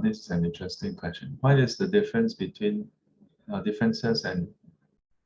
This is an interesting question. What is the difference between differences and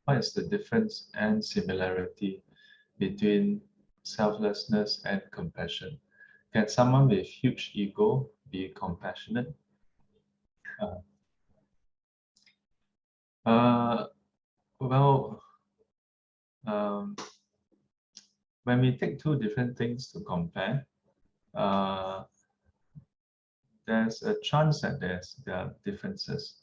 what is the difference and similarity between selflessness and compassion? Can someone with huge ego be compassionate? Well, when we take two different things to compare, there's a chance that there are differences.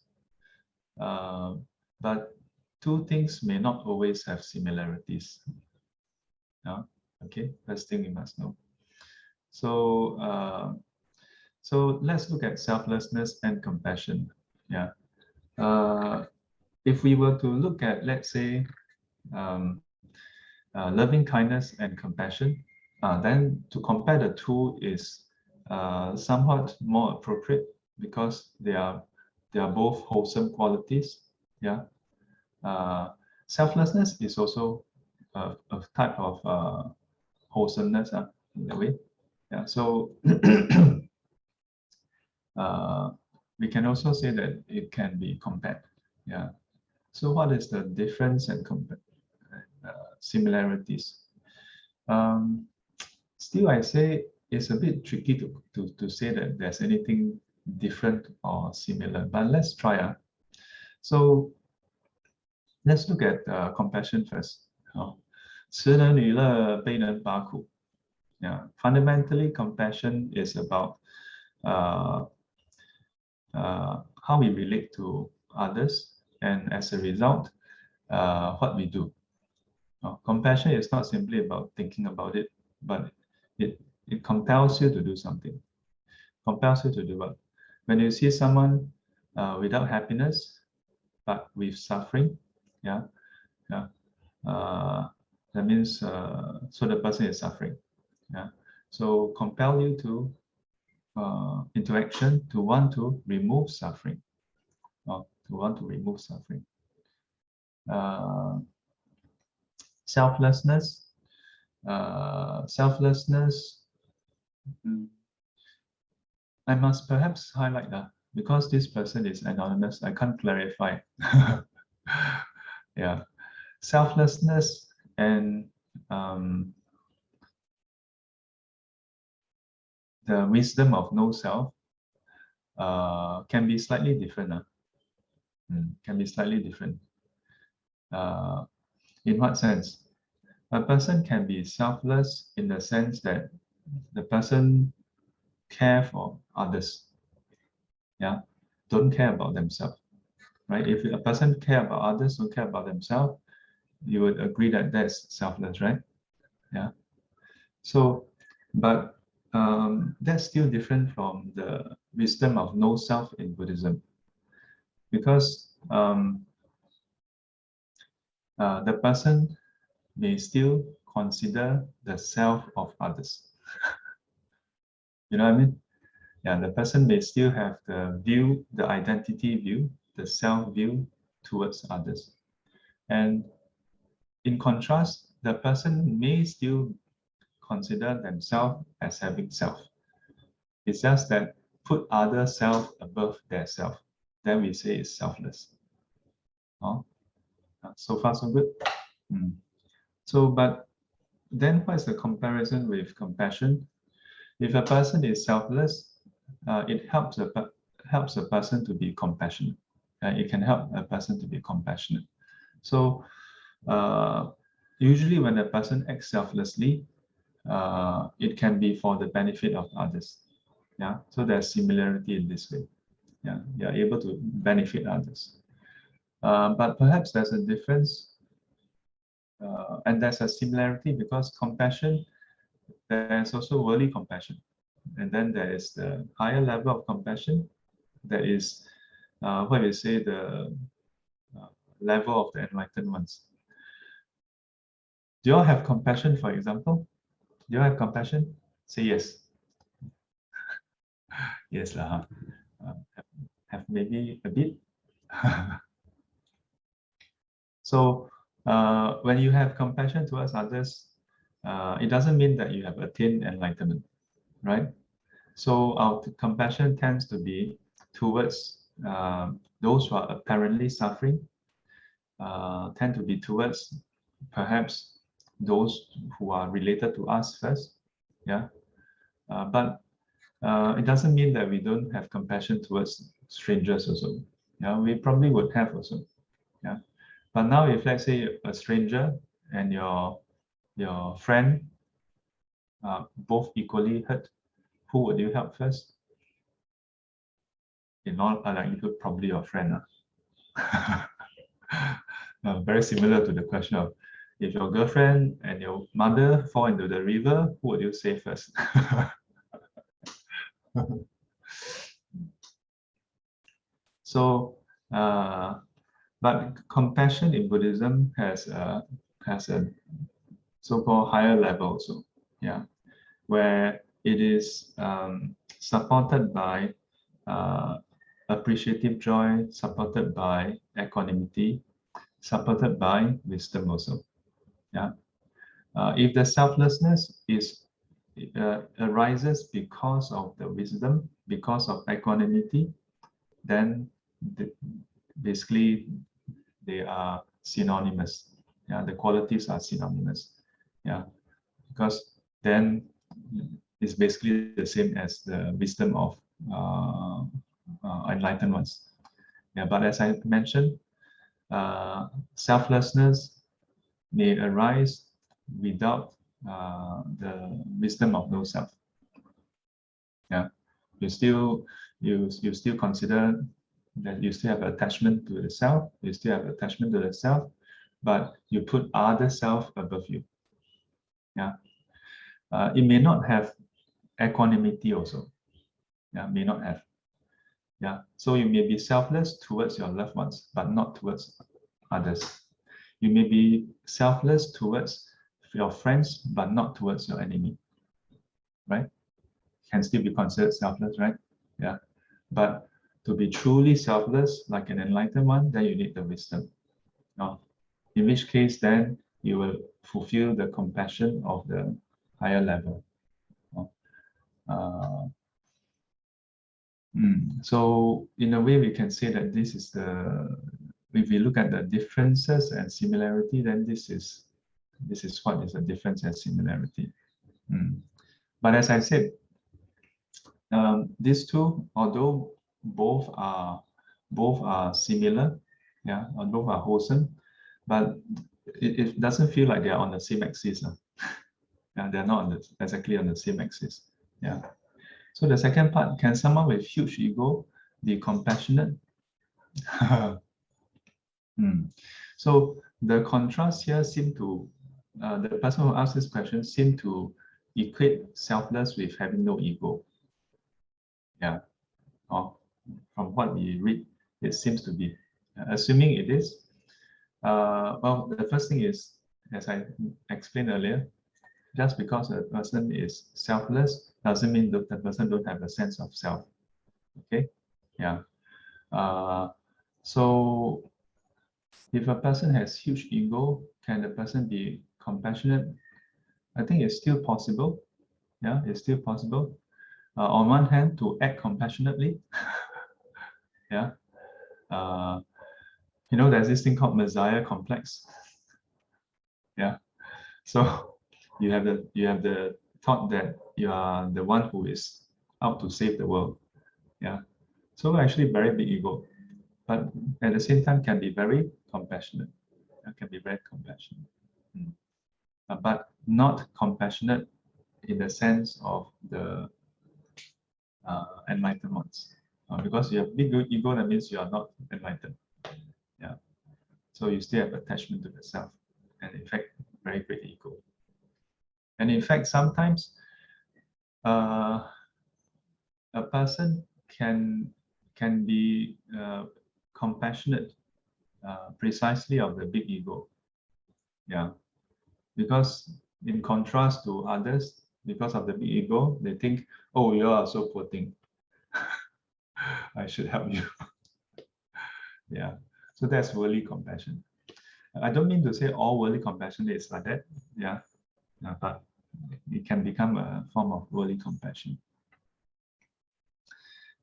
But two things may not always have similarities. Okay, first thing we must know. So, so let's look at selflessness and compassion. Yeah. If we were to look at, let's say, loving kindness and compassion, then to compare the two is somewhat more appropriate because they are both wholesome qualities. Yeah. Selflessness is also a type of wholesomeness in a way. Yeah. So we can also say that it can be compared. Yeah. So what is the difference and similarities? Still, I say it's a bit tricky to say that there's anything different or similar, but let's try. So let's look at compassion first. 慈能与乐，悲能拔苦. Yeah, fundamentally, compassion is about how we relate to others, and as a result, what we do. Compassion is not simply about thinking about it, but it compels you to do something. Compels you to do what? When you see someone without happiness, but with suffering, that means so the person is suffering. Yeah, so compel you to interaction to want to remove suffering, Selflessness. Selflessness. I must perhaps highlight that because this person is anonymous, I can't clarify. Yeah, selflessness and the wisdom of no self can be slightly different. Can be slightly different. In what sense? A person can be selfless in the sense that the person care for others. Yeah, don't care about themselves. Right? If a person care about others, don't care about themselves, you would agree that that's selfless, right? Yeah. So, but that's still different from the wisdom of no self in Buddhism, because the person may still consider the self of others. You know what I mean? Yeah, the person may still have the view, the identity view, the self view towards others. And in contrast, the person may still consider themselves as having self. It's just that put other self above their self. Then we say it's selfless. So far, so good. So, but then what is the comparison with compassion? If a person is selfless, it helps a person to be compassionate. It can help a person to be compassionate. So usually when a person acts selflessly, it can be for the benefit of others. Yeah, so there's similarity in this way. Yeah, you're able to benefit others. But perhaps there's a difference, and there's a similarity because compassion, there's also worldly compassion. And then there is the higher level of compassion, that is what we say the level of the enlightened ones. Do you all have compassion, for example? Do you all have compassion? Say yes. Yes, have maybe a bit. So when you have compassion towards others, it doesn't mean that you have attained enlightenment, right? So our compassion tends to be towards those who are apparently suffering, tend to be towards perhaps those who are related to us first. Yeah. But it doesn't mean that we don't have compassion towards strangers also. Yeah, we probably would have also. Yeah. But now if let's say a stranger and your friend are both equally hurt, who would you help first? In all likelihood, probably your friend. Very similar to the question of if your girlfriend and your mother fall into the river, who would you save first? So, but compassion in Buddhism has a so-called higher level also, yeah, where it is supported by appreciative joy, supported by equanimity, supported by wisdom also. Yeah. If the selflessness is arises because of the wisdom, because of equanimity, then basically they are synonymous. Yeah, the qualities are synonymous. Yeah, because then it's basically the same as the wisdom of enlightened ones. Yeah, but as I mentioned, selflessness may arise without the wisdom of no self. Yeah, you still consider that you still have attachment to the self. You still have attachment to the self, but you put other self above you. Yeah, it may not have equanimity also. Yeah, may not have. Yeah, so you may be selfless towards your loved ones, but not towards others. You may be selfless towards your friends, but not towards your enemy. Right? Can still be considered selfless, right? Yeah. But to be truly selfless, like an enlightened one, then you need the wisdom. Now, in which case, then you will fulfill the compassion of the higher level. Uh, so, in a way, we can say that this is if we look at the differences and similarity, then this is what is a difference and similarity. But as I said, these two, although both are similar, yeah, or both are wholesome, but it doesn't feel like they're on the same axis. Yeah, they're not exactly on the same axis. Yeah. So the second part, can someone with huge ego be compassionate? So the contrast here seem to the person who asked this question seem to equate selfless with having no ego. Yeah. Or from what we read, it seems to be. Assuming it is, well, the first thing is, as I explained earlier, just because a person is selfless doesn't mean that the person don't have a sense of self. Okay, yeah. So if a person has huge ego, can the person be compassionate? I think it's still possible. Yeah, it's still possible. On one hand, to act compassionately. Yeah. There's this thing called Messiah complex. Yeah. So you have the thought that you are the one who is out to save the world. Yeah. So actually very big ego, but at the same time can be very compassionate. Can be very compassionate. But not compassionate in the sense of the enlightened ones. Because you have big ego, that means you are not enlightened. Yeah. So you still have attachment to the self, and in fact, very great ego. And in fact, sometimes a person can be compassionate precisely of the big ego. Yeah, because in contrast to others, because of the big ego, they think, oh, you are so poor thing. I should help you. Yeah, so that's worldly compassion. I don't mean to say all worldly compassion is like that. Yeah, but it can become a form of worldly compassion.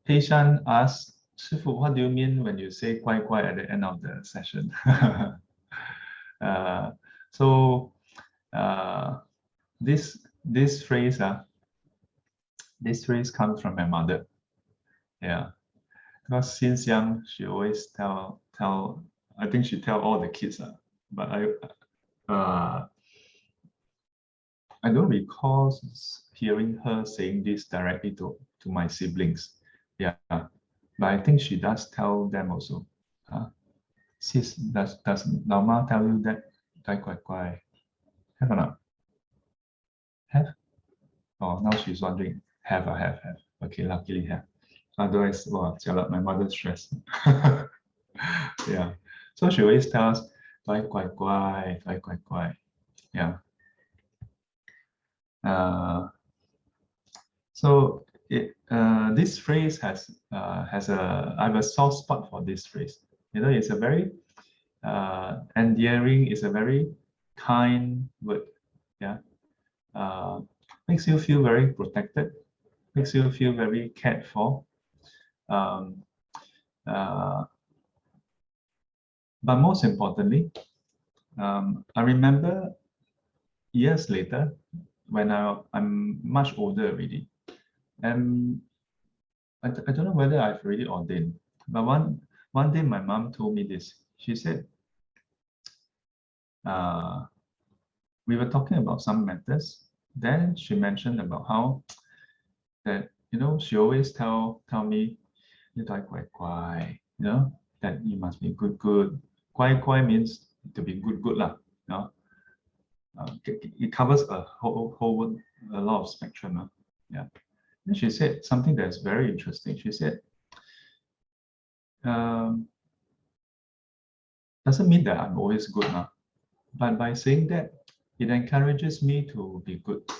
Heishan asked, Shifu, what do you mean when you say "guai guai" at the end of the session? So this phrase, this phrase comes from my mother. Yeah, because since young she always tell. I think she tell all the kids, but I don't recall hearing her saying this directly to my siblings. Yeah, but I think she does tell them also. Sis, does Norma tell you that? Guai guai guai. Have or not? Have? Oh, now she's wondering. Have. Okay, luckily have. Otherwise, well, my mother's stressed. Yeah. So she always tells, guai guai guai, guai guai guai. Yeah. So this phrase has I have a soft spot for this phrase. You know, it's a very endearing. It's a very kind word. Yeah, makes you feel very protected. Makes you feel very cared for. But most importantly, I remember years later when I'm much older already, and I don't know whether I've already ordained, but one day my mom told me this. She said, we were talking about some matters. Then she mentioned about how that, you know, she always tell me, you know, that you must be good. Guai means to be good lah. You know, it covers a a lot of spectrum. Yeah. Then she said something that's very interesting. She said, doesn't mean that I'm always good now, but by saying that, it encourages me to be good.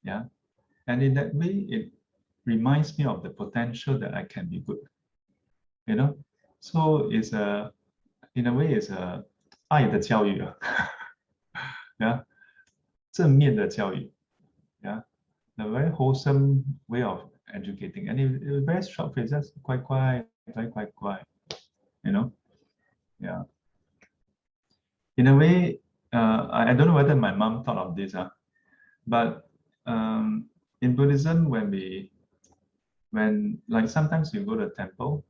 Yeah. And in that way, it reminds me of the potential that I can be good. You know, so it's in a way, it's a 爱的教育 yeah, 正面的教育 yeah, a very wholesome way of educating, and it very short phrases, 乖乖 you know, yeah. In a way, I don't know whether my mom thought of this, but in Buddhism, when like sometimes you go to the temple,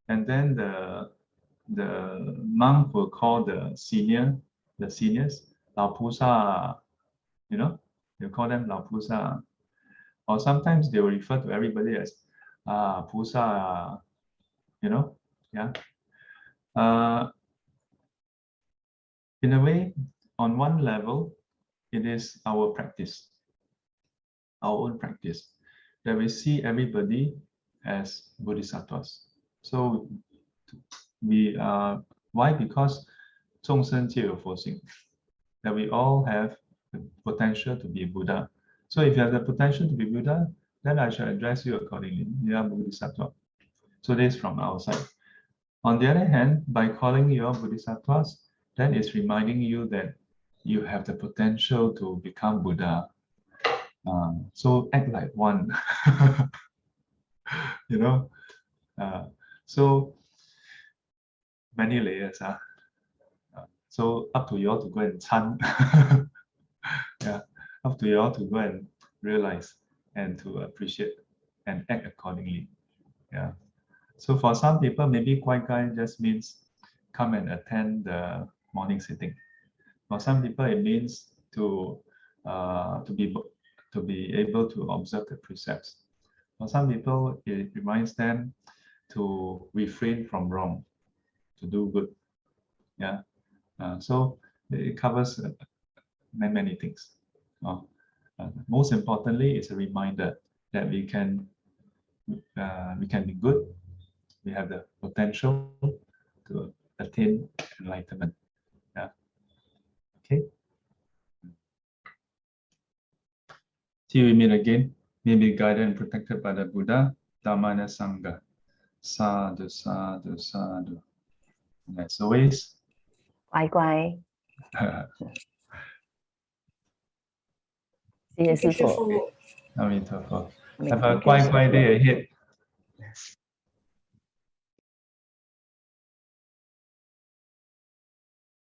and then the monk will call the seniors, 老菩萨, you know, you call them 老菩萨, or sometimes they will refer to everybody as 菩萨, you know, yeah. In a way, on one level, it is our practice, our own practice, that we see everybody as bodhisattvas. So we why? Because 众生皆有佛性, that we all have the potential to be Buddha. So if you have the potential to be Buddha, then I shall address you accordingly. You are Bodhisattva. So this is from our side. On the other hand, by calling you all Bodhisattvas, then it's reminding you that you have the potential to become Buddha. So act like one. You know, so many layers. So up to you all to go and chan. Yeah, up to you all to go and realize and to appreciate and act accordingly. Yeah. So for some people, maybe guai guai just means come and attend the morning sitting. For some people, it means to be able to observe the precepts. For some people, it reminds them to refrain from wrong, to do good. Yeah. So it covers many things. Most importantly, it's a reminder that we can be good. We have the potential to attain enlightenment. Yeah. Okay. Till we meet again, may be guided and protected by the Buddha, Dhamma, and Sangha. Sadhu, sadhu, sadhu. And as always, 乖乖，谢谢师父。 Amitofo. 阿弥 Have 陀 a 佛。 guai guai day ahead. Yes.